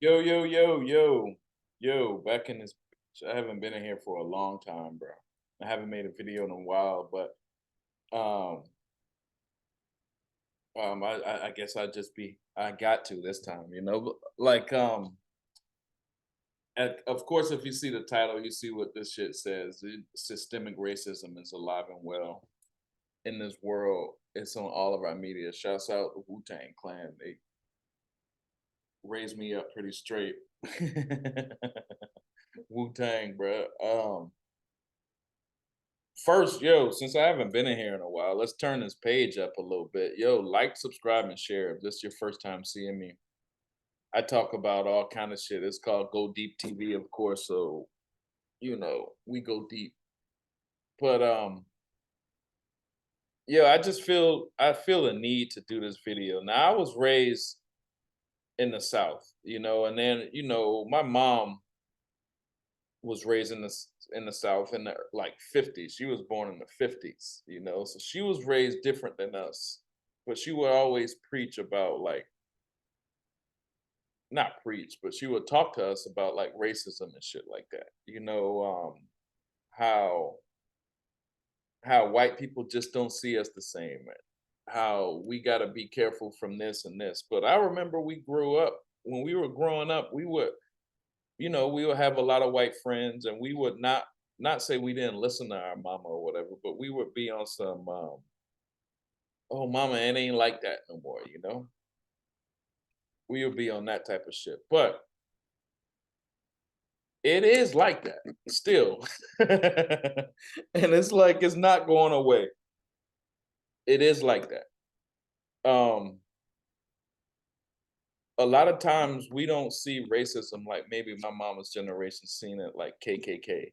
Yo, yo, yo, yo, yo, back in this. I haven't been in here for a long time, bro. I haven't made a video in a while, but um, I guess I got to this time, like, of course, if you see the title, you see what this shit says. Systemic racism is alive and well in this world. It's on all of our media. Shouts out the Wu-Tang Clan. They raised me up pretty straight. Wu-Tang, bro. First, yo, since I haven't been in here in a while, let's turn this page up a little bit. Yo, like, subscribe, and share if this is your first time seeing me. I talk about all kind of shit. It's called Go Deep TV, of course, so we go deep. But yeah, I feel a need to do this video. Now I was raised in the South, and then my mom was raised in the South in the like 50s. She was born in the 50s, so she was raised different than us. But she would always preach about like not preach, but she would talk to us about like racism and shit like that. How white people just don't see us the same, and how we got to be careful from this and this. But I remember we grew up when we were growing up, we would have a lot of white friends, and we would not say we didn't listen to our mama or whatever, but we would be on some, oh, mama, it ain't like that no more. We would be on that type of shit, but it is like that still. And it's like it's not going away. It is like that. A lot of times we don't see racism like maybe my mama's generation seen it, like KKK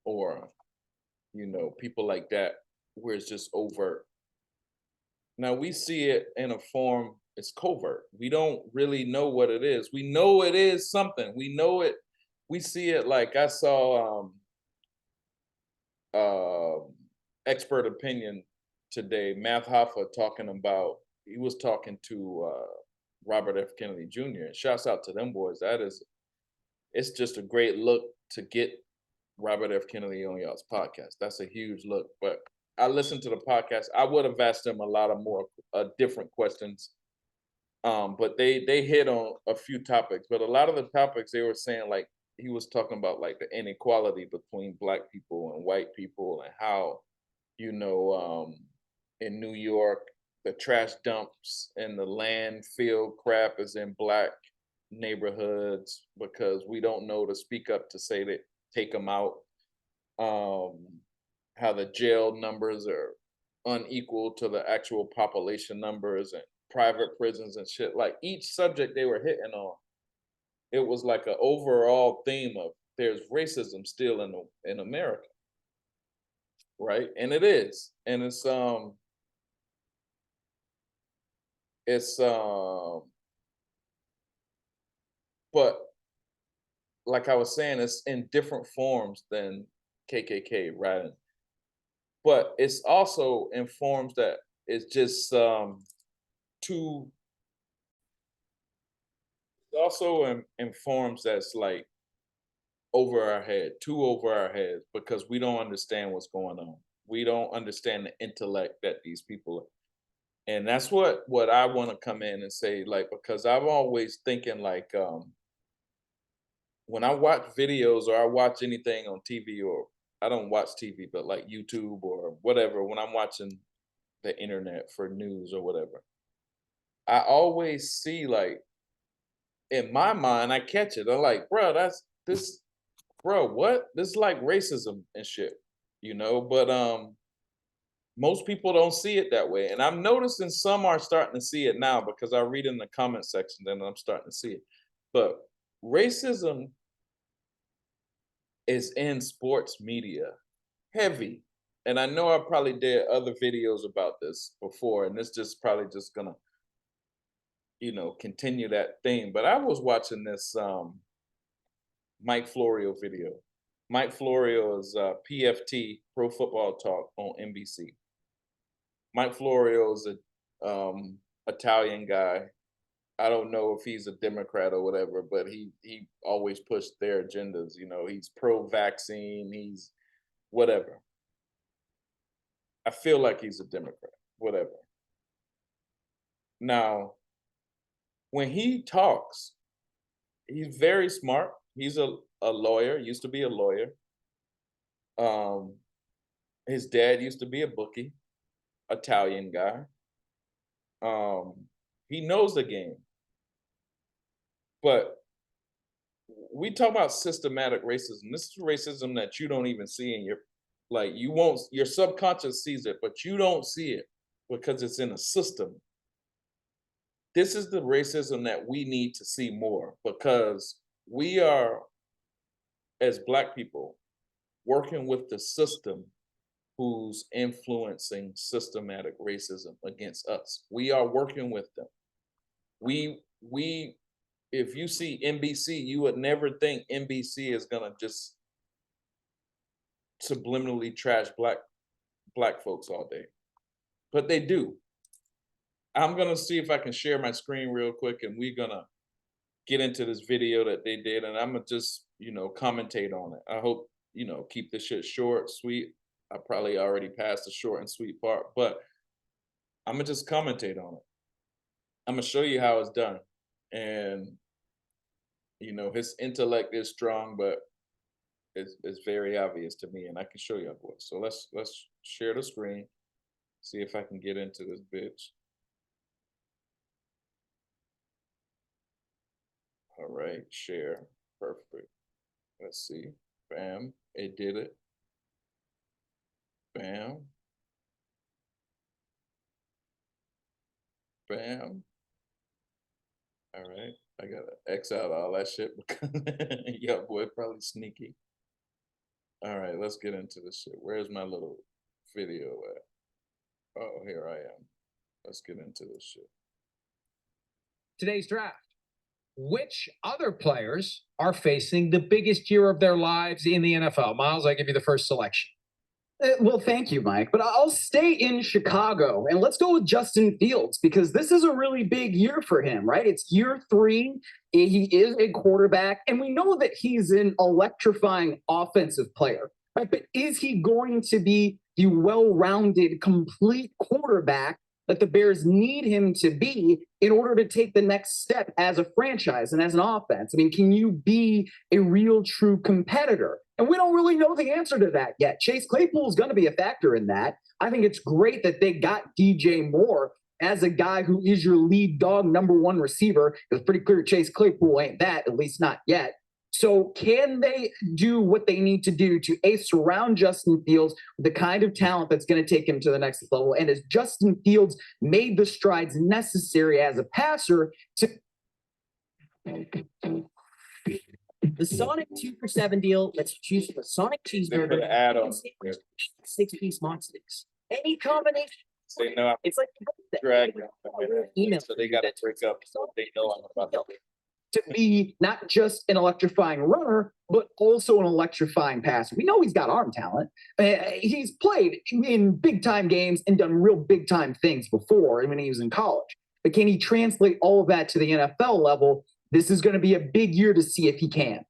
or people like that, where it's just overt. Now we see it in a form, it's covert. We don't really know what it is. We know it is something. We know it. We see it like I saw um expert opinion today, Math Hoffa talking about he was talking to Robert F. Kennedy Jr. And shouts out to them boys. It's just a great look to get Robert F. Kennedy on y'all's podcast. That's a huge look. But I listened to the podcast. I would have asked them a lot of more different questions. But they hit on a few topics. But a lot of the topics they were saying, like he was talking about like the inequality between black people and white people, and how you know in New York the trash dumps and the landfill crap is in black neighborhoods because we don't know to speak up to say that take them out. um, how the jail numbers are unequal to the actual population numbers and private prisons and shit. Like each subject they were hitting on, it was like an overall theme of there's racism still in America, right? And it is, and it's but like I was saying, it's in different forms than KKK, right? But it's also in forms that it's just too also in forms that's like over our head, too over our heads, because we don't understand what's going on. We don't understand the intellect that these people, and that's what I want to come in and say, like, because I'm always thinking like when I watch videos or I watch anything on TV, or I don't watch TV, but like YouTube or whatever, when I'm watching the internet for news or whatever, I always see like in my mind, I catch it. I'm like, bro, that's this, bro. What? This is like racism and shit. But most people don't see it that way, and I'm noticing some are starting to see it now because I read in the comment section, and I'm starting to see it. But racism is in sports media heavy, and I know I probably did other videos about this before, and this just probably just gonna continue that theme. But I was watching this Mike Florio video. Mike Florio is PFT, Pro Football Talk on NBC. Mike Florio is a Italian guy. I don't know if he's a Democrat or whatever, but he always pushed their agendas. You know, he's pro-vaccine, he's whatever. I feel like he's a Democrat, whatever. Now, when he talks, he's very smart. He's a lawyer, used to be a lawyer. Um, his dad used to be a bookie, Italian guy. He knows the game. But we talk about systematic racism. This is racism that you don't even see in your, like, you won't, your subconscious sees it, but you don't see it because it's in a system. This is the racism that we need to see more, because we are, as Black people, working with the system who's influencing systematic racism against us. We are working with them. We if you see NBC, you would never think NBC is gonna just subliminally trash black folks all day, but they do. I'm gonna see if I can share my screen real quick, and we're gonna get into this video that they did, and I'm gonna just, commentate on it. I hope, keep this shit short, sweet. I probably already passed the short and sweet part, but I'm gonna just commentate on it. I'm gonna show you how it's done, and his intellect is strong, but it's very obvious to me, and I can show you, boys. So let's share the screen, see if I can get into this bitch. All right, share, perfect. Let's see, bam, it did it. Bam, bam. All right, I gotta X out all that shit because yeah, boy, probably sneaky. All right, let's get into this shit. Where's my little video at? Oh, here I am. Let's get into this shit. Today's draft. Which other players are facing the biggest year of their lives in the NFL? Miles, I give you the first selection. Well, thank you, Mike. But I'll stay in Chicago and let's go with Justin Fields, because this is a really big year for him, right? It's year 3. He is a quarterback, and we know that he's an electrifying offensive player, right? But is he going to be the well-rounded, complete quarterback that the Bears need him to be in order to take the next step as a franchise and as an offense? I mean, can you be a real, true competitor? And we don't really know the answer to that yet. Chase Claypool is going to be a factor in that. I think it's great that they got DJ Moore as a guy who is your lead dog, number 1 receiver. It's pretty clear Chase Claypool ain't that, at least not yet. So can they do what they need to do to surround Justin Fields with the kind of talent that's going to take him to the next level? And has Justin Fields made the strides necessary as a passer to... The Sonic 2 for $7 deal lets you choose from a Sonic cheeseburger, add-on 6-piece monsters. Any combination. Say no, It's like drag email. so they gotta break up, so they know I'm about to be not just an electrifying runner, but also an electrifying passer. We know he's got arm talent. He's played in big-time games and done real big-time things before when he was in college. But can he translate all of that to the NFL level? This is going to be a big year to see if he can.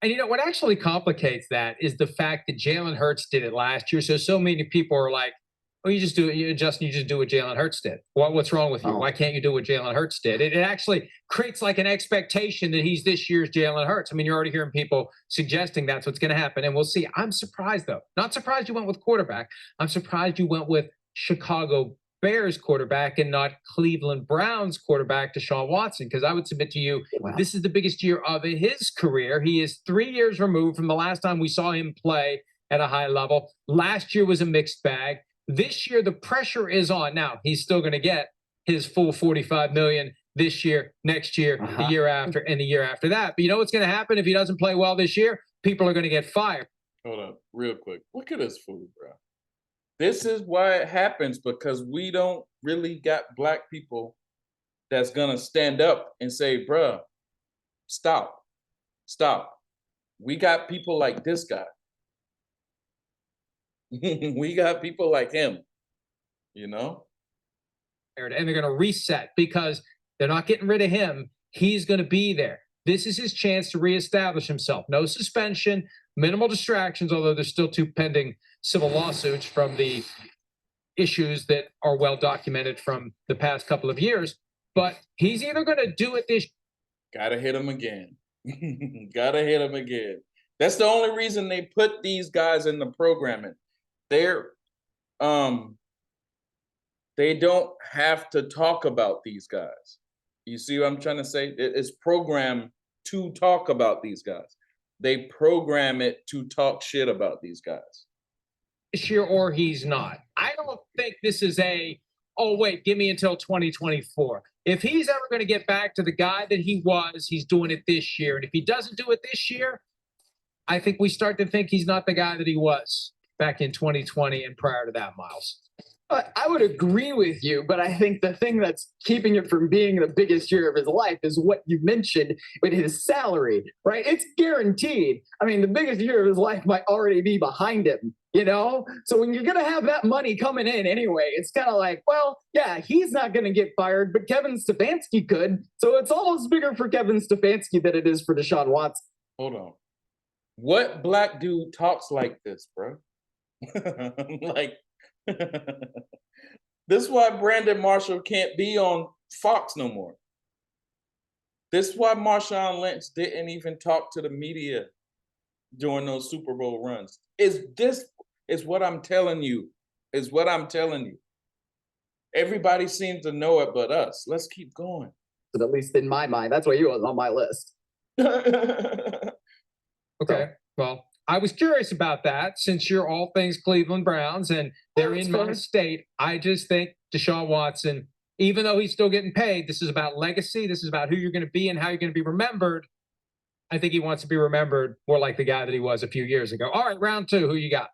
And what actually complicates that is the fact that Jalen Hurts did it last year. So many people are like, "Oh, you just do it, Justin. You just do what Jalen Hurts did. What's wrong with you? Why can't you do what Jalen Hurts did?" It actually creates like an expectation that he's this year's Jalen Hurts. I mean, you're already hearing people suggesting that's what's going to happen, and we'll see. I'm surprised though. Not surprised you went with quarterback. I'm surprised you went with Chicago Bears quarterback and not Cleveland Browns quarterback Deshaun Watson, because I would submit to you, this is the biggest year of his career. He is 3 years removed from the last time we saw him play at a high level. Last year was a mixed bag. This year, the pressure is on. Now, he's still going to get his full $45 million this year, next year, the year after, and the year after that. But you know what's going to happen if he doesn't play well this year? People are going to get fired. Hold on, real quick. Look at this food, bro. This is why it happens, because we don't really got Black people that's gonna stand up and say, bruh, stop. We got people like this guy. We got people like him, And they're going to reset, because They're not getting rid of him. He's going to be there. This is his chance to reestablish himself. No suspension, minimal distractions, although there's still 2 pending civil lawsuits from the issues that are well documented from the past couple of years. But he's either going to do it this. Gotta hit him again. Gotta hit him again. That's the only reason they put these guys in the programming. They're they don't have to talk about these guys. You see what I'm trying to say? It's programmed to talk about these guys. They program it to talk shit about these guys. This year or he's not. I don't think this is oh, wait, give me until 2024. If he's ever going to get back to the guy that he was, he's doing it this year. And if he doesn't do it this year, I think we start to think he's not the guy that he was back in 2020 and prior to that, Miles. I would agree with you, but I think the thing that's keeping it from being the biggest year of his life is what you mentioned with his salary, right? It's guaranteed. I mean, the biggest year of his life might already be behind him, you know? So when you're going to have that money coming in anyway, it's kind of like, well, yeah, he's not going to get fired, but Kevin Stefanski could. So it's almost bigger for Kevin Stefanski than it is for Deshaun Watson. Hold on. What black dude talks like this, bro? Like, this is why Brandon Marshall can't be on Fox no more. This is why Marshawn Lynch didn't even talk to the media during those Super Bowl runs. This is what I'm telling you. Is what I'm telling you. Everybody seems to know it but us. Let's keep going. But at least in my mind, that's why he was on my list. Okay. Well, I was curious about that since you're all things Cleveland Browns and they're in my state. I just think Deshaun Watson, even though he's still getting paid, this is about legacy. This is about who you're going to be and how you're going to be remembered. I think he wants to be remembered more like the guy that he was a few years ago. All right, round 2. Who you got?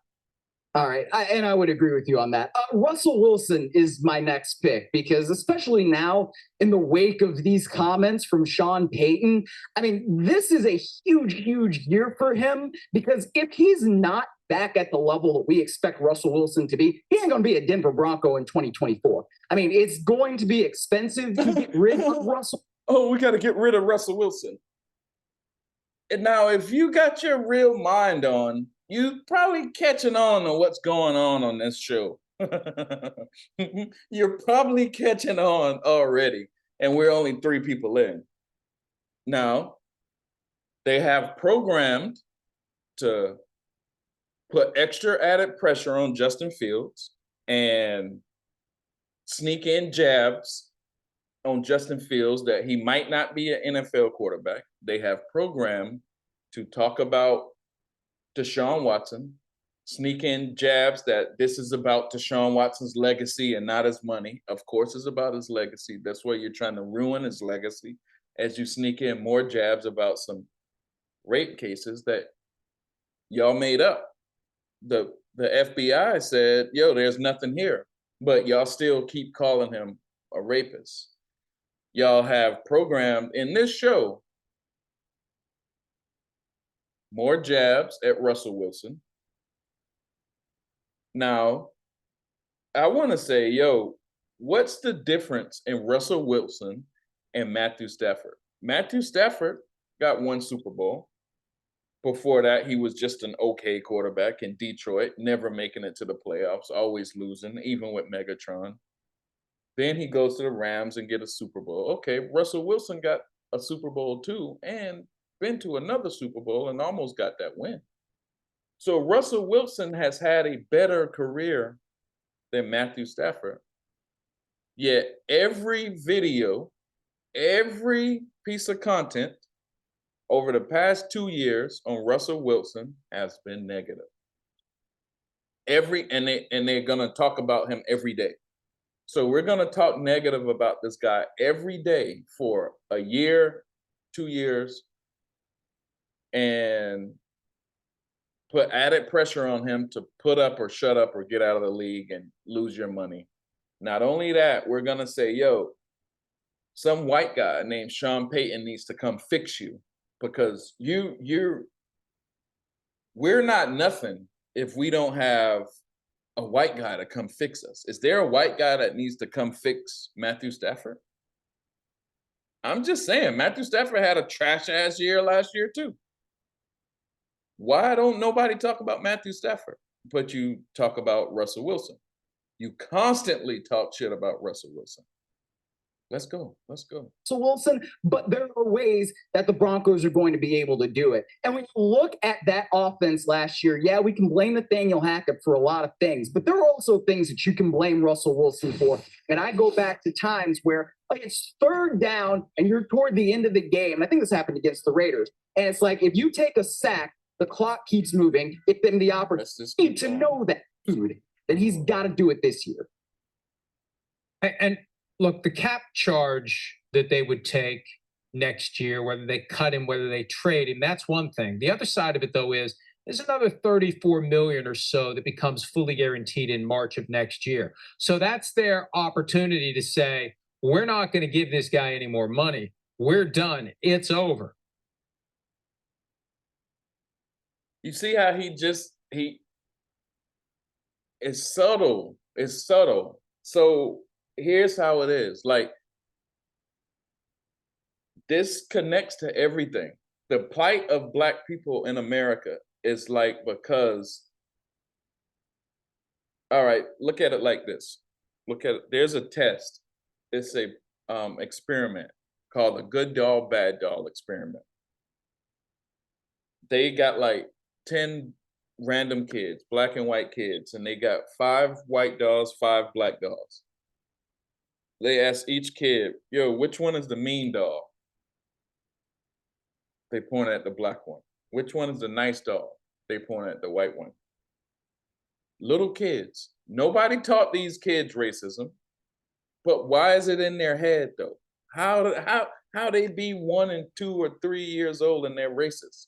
All right, and I would agree with you on that. Russell Wilson is my next pick because especially now in the wake of these comments from Sean Payton, I mean, this is a huge, huge year for him because if he's not back at the level that we expect Russell Wilson to be, he ain't going to be a Denver Bronco in 2024. I mean, it's going to be expensive to get rid of Russell. Oh, we got to get rid of Russell Wilson. And now, if you got your real mind on, you probably catching on to what's going on this show. You're probably catching on already, and we're only 3 people in. Now, they have programmed to put extra added pressure on Justin Fields and sneak in jabs on Justin Fields that he might not be an NFL quarterback. They have programmed to talk about Deshaun Watson, sneak in jabs that this is about Deshaun Watson's legacy and not his money. Of course, it's about his legacy. That's why you're trying to ruin his legacy as you sneak in more jabs about some rape cases that y'all made up. The FBI said, yo, there's nothing here, but y'all still keep calling him a rapist. Y'all have programmed in this show more jabs at Russell Wilson. Now, I want to say, yo, what's the difference in Russell Wilson and Matthew Stafford? Matthew Stafford got 1 Super Bowl. Before that, he was just an okay quarterback in Detroit, never making it to the playoffs, always losing, even with Megatron. Then he goes to the Rams and get a Super Bowl. Okay, Russell Wilson got a Super Bowl too, and been to another Super Bowl and almost got that win. So Russell Wilson has had a better career than Matthew Stafford. Yet every video, every piece of content over the past 2 years on Russell Wilson has been negative. And they're gonna talk about him every day. So we're gonna talk negative about this guy every day for a year, 2 years, and put added pressure on him to put up or shut up or get out of the league and lose your money. Not only that, we're gonna say, yo, some white guy named Sean Payton needs to come fix you because we're not nothing if we don't have a white guy to come fix us. Is there a white guy that needs to come fix Matthew Stafford? I'm just saying, Matthew Stafford had a trash ass year last year too. Why don't nobody talk about Matthew Stafford, but you talk about Russell Wilson? You constantly talk shit about Russell Wilson. Let's go. Let's go. So Wilson, but there are ways that the Broncos are going to be able to do it. And when you look at that offense last year, yeah, we can blame Nathaniel Hackett for a lot of things, but there are also things that you can blame Russell Wilson for. And I go back to times where like it's third down and you're toward the end of the game. And I think this happened against the Raiders. And it's like, if you take a sack, the clock keeps moving. If then the opportunity to know that, dude, then he's got to do it this year. And look, the cap charge that they would take next year, whether they cut him, whether they trade him, that's one thing. The other side of it, though, is there's another 34 million or so that becomes fully guaranteed in March of next year. So that's their opportunity to say, we're not going to give this guy any more money. We're done. It's over. You see how it's subtle. It's subtle. So here's how it is. Like, this connects to everything. The plight of Black people in America is like, because, all right, look at it like this. Look at it. There's a test. It's a experiment called the good doll, bad doll experiment. They got like 10 random kids, Black and white kids, and they got 5 white dolls, 5 Black dolls. They asked each kid, yo, which one is the mean doll? They point at the Black one. Which one is the nice doll? They point at the white one. Little kids. Nobody taught these kids racism, but why is it in their head though? How they be 1 and 2 or 3 years old and they're racist?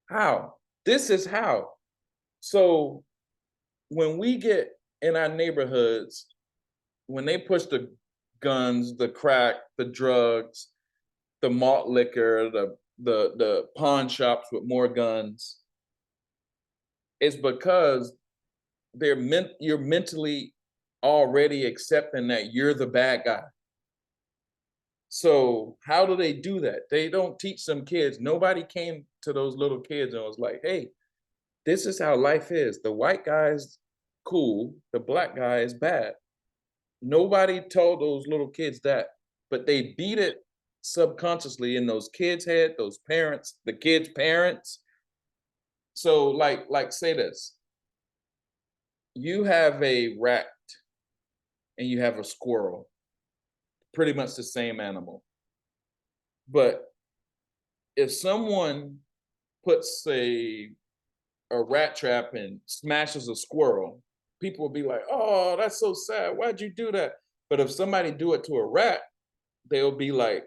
How? This is how. So when we get in our neighborhoods, when they push the guns, the crack, the drugs, the malt liquor, the pawn shops with more guns, it's because you're mentally already accepting that you're the bad guy. So how do they do that? They don't teach some kids. Nobody came to those little kids and was like, hey, this is how life is. The white guy is cool, the Black guy is bad. Nobody told those little kids that, but they beat it subconsciously in those kids' head, those parents, the kids' parents. So like say this. You have a rat and you have a squirrel, pretty much the same animal. But if someone puts a rat trap and smashes a squirrel, people will be like, oh, that's so sad. Why'd you do that? But if somebody do it to a rat, they'll be like,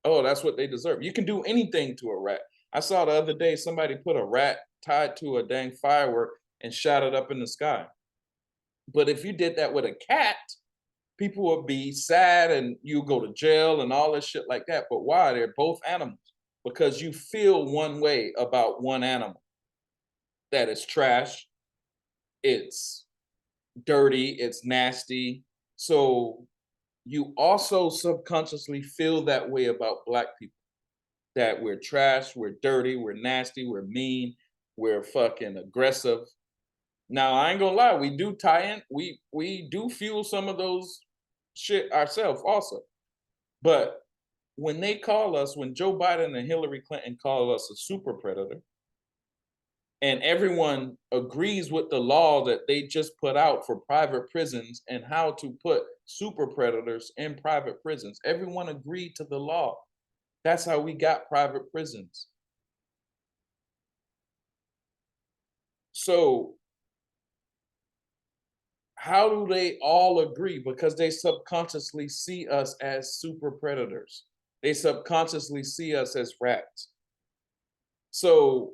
oh, that's what they deserve. You can do anything to a rat. I saw the other day somebody put a rat tied to a dang firework and shot it up in the sky. But if you did that with a cat, people would be sad and you go to jail and all this shit like that. But why? They're both animals. Because you feel one way about one animal. That it's trash, it's dirty, it's nasty. So you also subconsciously feel that way about Black people. That we're trash, we're dirty, we're nasty, we're mean, we're fucking aggressive. Now, I ain't gonna lie, we do tie in, we do fuel some of those shit ourselves also. But when they call us, when Joe Biden and Hillary Clinton call us a super predator, and everyone agrees with the law that they just put out for private prisons and how to put super predators in private prisons, everyone agreed to the law. That's how we got private prisons. So how do they all agree? Because they subconsciously see us as super predators. They subconsciously see us as rats. So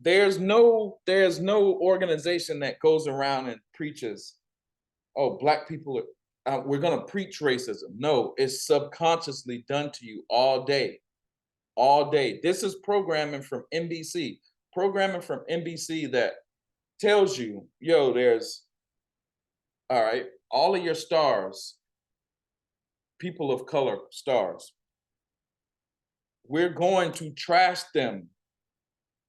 there's no organization that goes around and preaches, oh, Black people we're gonna preach racism. No, it's subconsciously done to you all day. All day. This is programming from NBC. Programming from NBC that tells you, yo, there's, all right, all of your stars people of color stars. We're going to trash them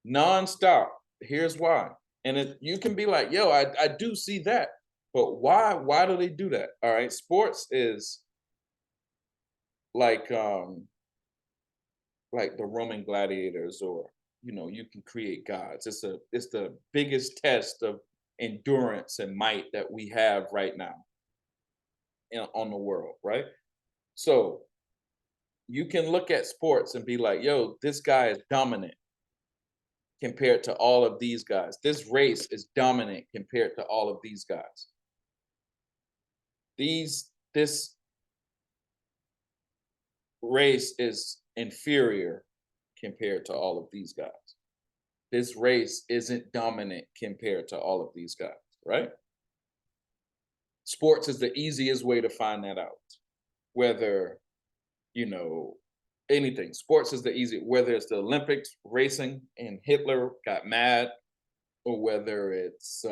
nonstop. Here's why. And you can be like, yo, I do see that. But why? Why do they do that? All right. Sports is like the Roman gladiators, or you can create gods. It's the biggest test of endurance and might that we have right now on the world, right? So you can look at sports and be like, yo, this guy is dominant compared to all of these guys. This race is dominant compared to all of these guys. This race is inferior compared to all of these guys. This race isn't dominant compared to all of these guys, right? Sports is the easiest way to find that out. Whether, anything. Sports is the easy, whether it's the Olympics, racing, and Hitler got mad, or whether it's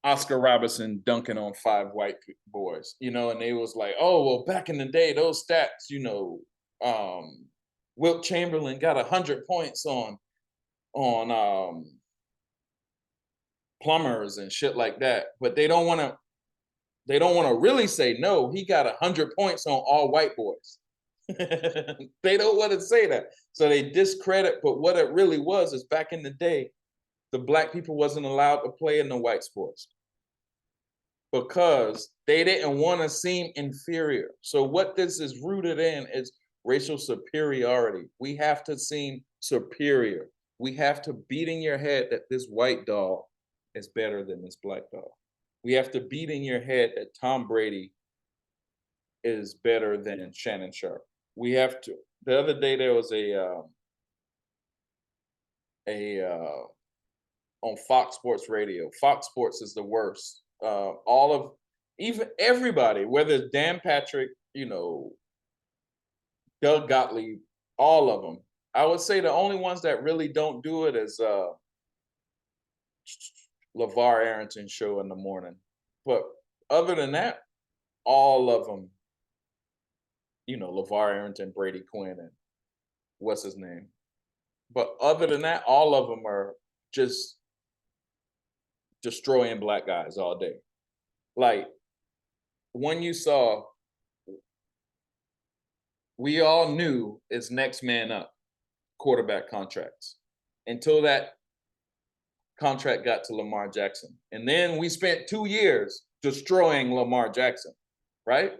Oscar Robertson dunking on 5 white boys, and they was like, oh, well, back in the day, those stats, Wilt Chamberlain got 100 points on plumbers and shit like that, but they don't want to really say, no, he got 100 points on all white boys. They don't want to say that, so they discredit. But what it really was is, back in the day, the black people wasn't allowed to play in the white sports because they didn't want to seem inferior. So what this is rooted in is racial superiority. We have to seem superior. We have to beat in your head that this white doll is better than this black doll. We have to beat in your head that Tom Brady is better than Shannon Sharp. We have to. The other day there was on Fox Sports Radio. Fox Sports is the worst. Even everybody, whether it's Dan Patrick, Doug Gottlieb, all of them. I would say the only ones that really don't do it is LeVar Arrington show in the morning. But other than that, all of them, LeVar Arrington, Brady Quinn, and what's his name. But other than that, all of them are just destroying black guys all day. Like, when you saw, we all knew it's next man up quarterback contracts until that contract got to Lamar Jackson. And then we spent 2 years destroying Lamar Jackson, right?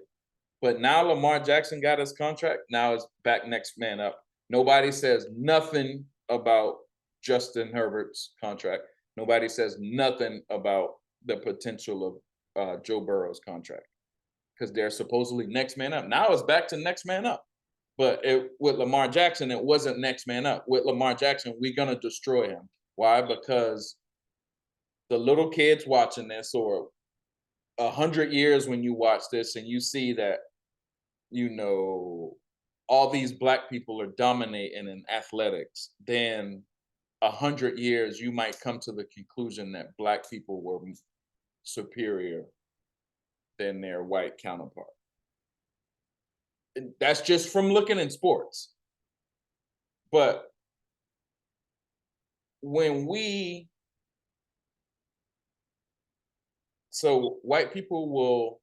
But now Lamar Jackson got his contract. Now it's back next man up. Nobody says nothing about Justin Herbert's contract. Nobody says nothing about the potential of Joe Burrow's contract, because they're supposedly next man up. Now it's back to next man up. But with Lamar Jackson, it wasn't next man up. With Lamar Jackson, we're going to destroy him. Why? Because the little kids watching this, or 100 years when you watch this and you see that, all these black people are dominating in athletics, then 100 years, you might come to the conclusion that black people were superior than their white counterpart. And that's just from looking in sports. But so white people will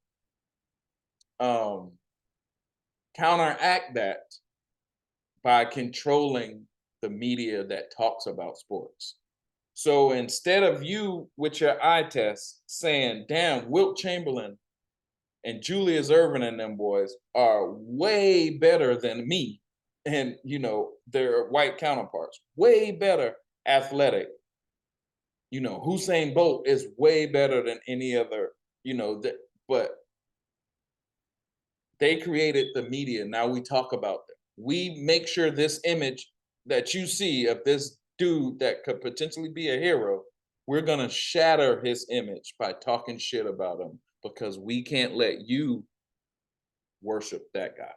counteract that by controlling the media that talks about sports. So instead of you with your eye test saying, damn, Wilt Chamberlain and Julius Erving and them boys are way better than me and, their white counterparts, way better athletic. Usain Bolt is way better than any other, but they created the media. Now we talk about them. We make sure this image that you see of this dude that could potentially be a hero, we're going to shatter his image by talking shit about him, because we can't let you worship that guy.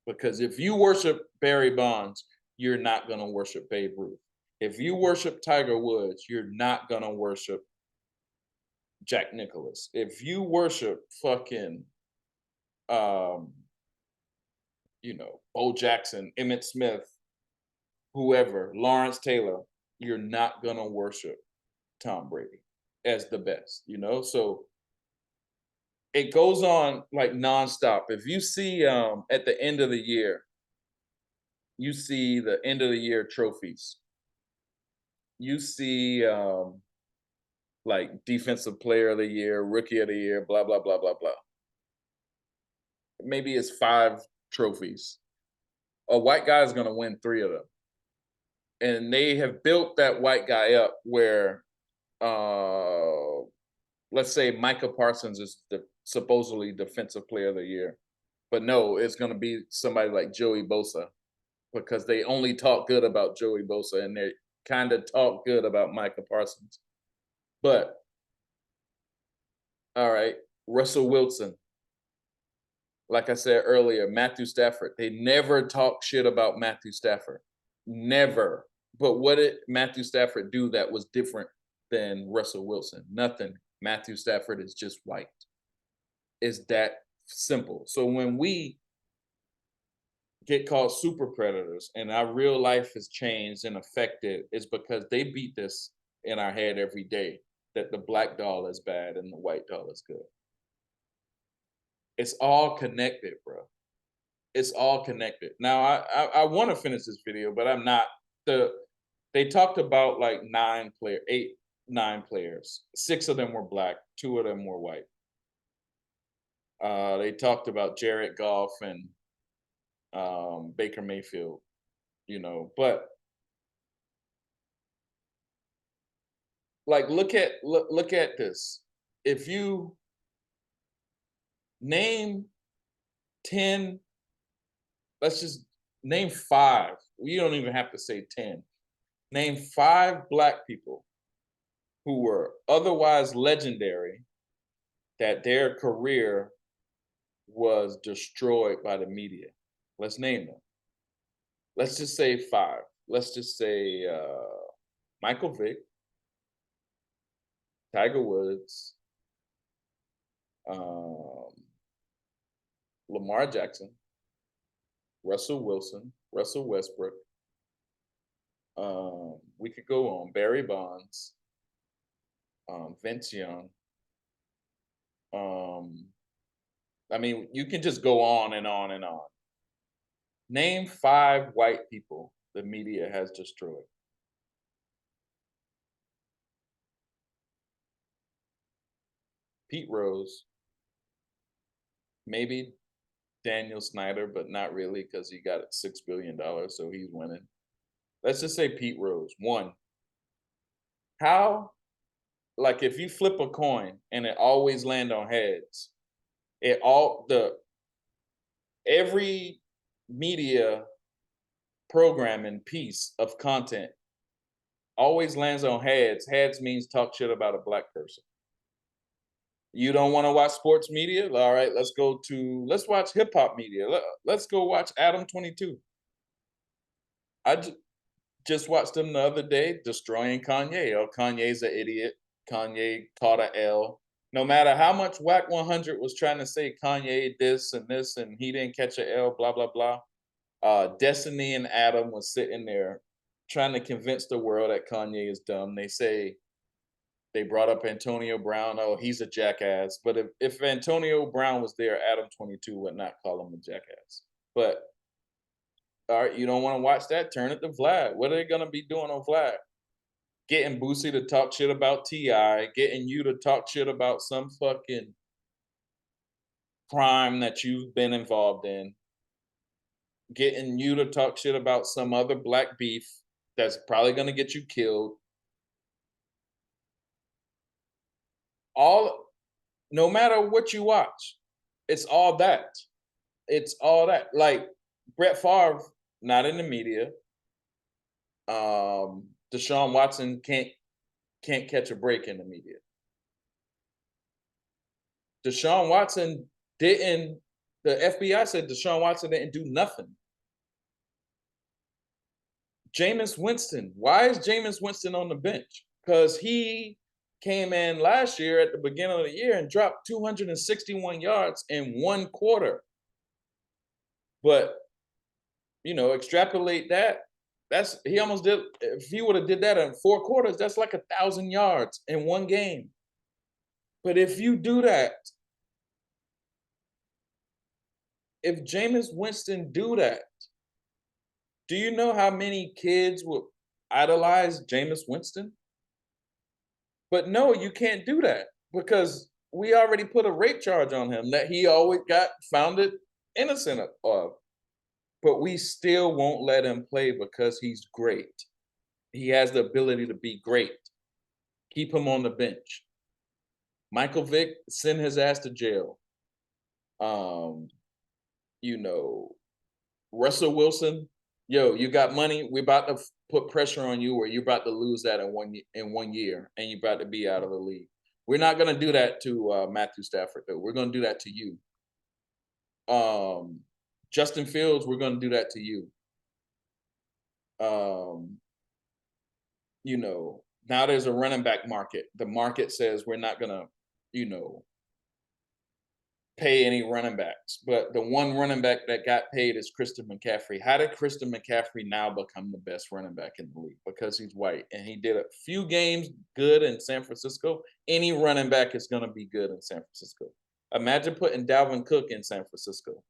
Because if you worship Barry Bonds, you're not going to worship Babe Ruth. If you worship Tiger Woods, you're not going to worship Jack Nicklaus, if you worship fucking, you know, Bo Jackson, Emmett Smith, whoever, Lawrence Taylor, you're not gonna worship Tom Brady as the best, you know? So it goes on like nonstop. If you see at the end of the year, you see the end of the year trophies. You see like defensive player of the year, rookie of the year, blah, blah, blah, blah, blah. Maybe it's 5 trophies. A white guy is gonna win 3 of them. And they have built that white guy up where let's say Micah Parsons is the supposedly defensive player of the year. But no, it's gonna be somebody like Joey Bosa because they only talk good about Joey Bosa and they kind of talk good about Micah Parsons. But all right, Russell Wilson. Like I said earlier, Matthew Stafford. They never talk shit about Matthew Stafford. Never. But what did Matthew Stafford do that was different than Russell Wilson? Nothing. Matthew Stafford is just white. It's that simple. So when we get called super predators and our real life has changed and affected, it's because they beat this in our head every day that the black doll is bad and the white doll is good. It's all connected, bro. It's all connected. Now I want to finish this video, but I'm not. They talked about like 9 players. 6 of them were black, 2 of them were white. They talked about Jared Goff and Baker Mayfield, you know, but like look at this. If you name 10, let's just name 5. You don't even have to say 10. Name 5 black people who were otherwise legendary that their career was destroyed by the media. Let's name them. Let's just say 5. Let's just say Michael Vick, Tiger Woods, Lamar Jackson, Russell Wilson, Russell Westbrook. We could go on. Barry Bonds, Vince Young. I mean, you can just go on and on and on. Name 5 white people the media has destroyed. Pete Rose, maybe Daniel Snyder, but not really because he got $6 billion, so he's winning. Let's just say Pete Rose, 1. How, like if you flip a coin and it always land on heads, every media programming piece of content always lands on heads. Heads means talk shit about a black person. You don't want to watch sports media? All right, let's watch hip hop media. Let's go watch Adam 22. I just watched them the other day destroying Kanye. Oh, Kanye's an idiot. Kanye caught a L. No matter how much Whack 100 was trying to say Kanye this and he didn't catch a L, blah, blah, blah. Destiny and Adam was sitting there trying to convince the world that Kanye is dumb. They say they brought up Antonio Brown. Oh, he's a jackass. But if Antonio Brown was there, Adam 22 would not call him a jackass. But all right, you don't want to watch that? Turn it to Vlad. What are they gonna be doing on Vlad? Getting Boosie to talk shit about T.I., getting you to talk shit about some fucking crime that you've been involved in, getting you to talk shit about some other black beef that's probably gonna get you killed. No matter what you watch, it's all that. It's all that. Like Brett Favre, not in the media. Deshaun Watson can't catch a break in the media. Deshaun Watson didn't. The FBI said Deshaun Watson didn't do nothing. Jameis Winston. Why is Jameis Winston on the bench? Because he came in last year at the beginning of the year and dropped 261 yards in one quarter. But, you know, extrapolate that. He almost did. If he would have did that in 4 quarters, that's like 1,000 yards in one game. But if you do that, if Jameis Winston do that, do you know how many kids will idolize Jameis Winston? But no, you can't do that because we already put a rape charge on him that he always got found innocent of. But we still won't let him play because he's great. He has the ability to be great. Keep him on the bench. Michael Vick, send his ass to jail. You know, Russell Wilson, yo, you got money. We're about to put pressure on you, or you're about to lose that in 1 year, and you're about to be out of the league. We're not going to do that to Matthew Stafford, though. We're going to do that to you. Justin Fields, we're going to do that to you. You know, now there's a running back market. The market says we're not going to, you know, pay any running backs. But the one running back that got paid is Christian McCaffrey. How did Christian McCaffrey now become the best running back in the league? Because he's white. And he did a few games good in San Francisco. Any running back is going to be good in San Francisco. Imagine putting Dalvin Cook in San Francisco.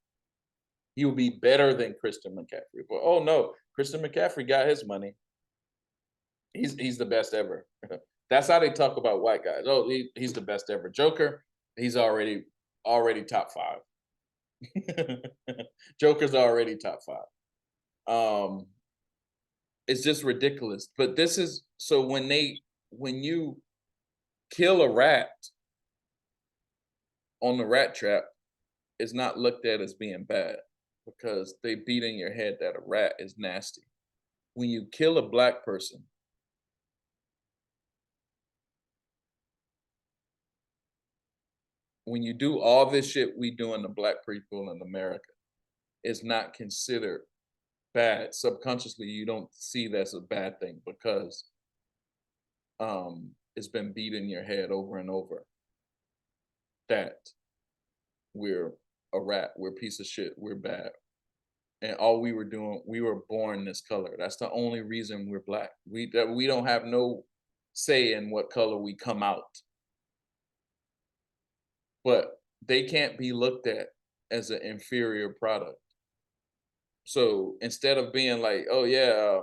He will be better than Christian McCaffrey. But oh no, Christian McCaffrey got his money. He's the best ever. That's how they talk about white guys. Oh, he's the best ever. Joker, he's already top 5. Joker's already top 5. It's just ridiculous. But this is so when you kill a rat on the rat trap, it's not looked at as being bad because they beat in your head that a rat is nasty. When you kill a black person, when you do all this shit we doing to black people in America, it's not considered bad. Subconsciously, you don't see that's a bad thing because it's been beat in your head over and over that we're a rat, we're a piece of shit, we're bad. And all we were doing, we were born this color. That's the only reason we're black. We don't have no say in what color we come out. But they can't be looked at as an inferior product. So instead of being like, oh yeah,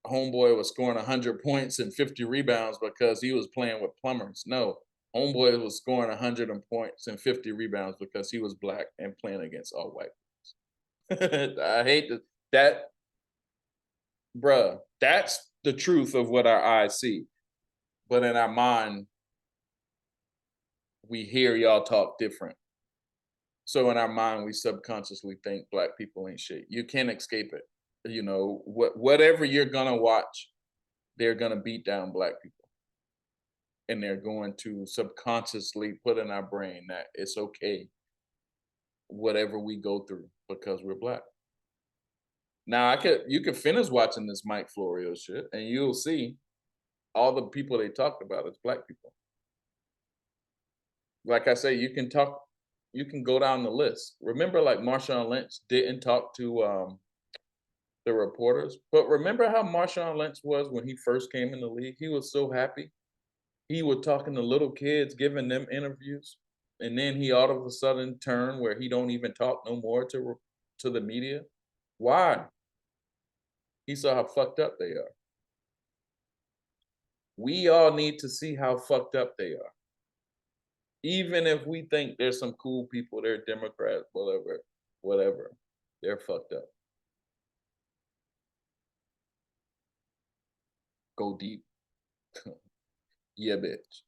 homeboy was scoring 100 points and 50 rebounds because he was playing with plumbers. No, homeboy was scoring 100 points and 50 rebounds because he was black and playing against all white. I hate that, bruh. That's the truth of what our eyes see. But in our mind, we hear y'all talk different. So in our mind, we subconsciously think black people ain't shit. You can't escape it. You know, whatever you're gonna watch, they're gonna beat down black people. And they're going to subconsciously put in our brain that it's okay, whatever we go through, because we're black. Now you could finish watching this Mike Florio shit and you'll see all the people they talked about as black people. Like I say, you can go down the list. Remember, like Marshawn Lynch didn't talk to the reporters, but remember how Marshawn Lynch was when he first came in the league? He was so happy. He was talking to little kids, giving them interviews, and then he all of a sudden turned where he don't even talk no more to the media. Why? He saw how fucked up they are. We all need to see how fucked up they are. Even if we think there's some cool people, they're Democrats, whatever, they're fucked up. Go deep. Yeah, bitch.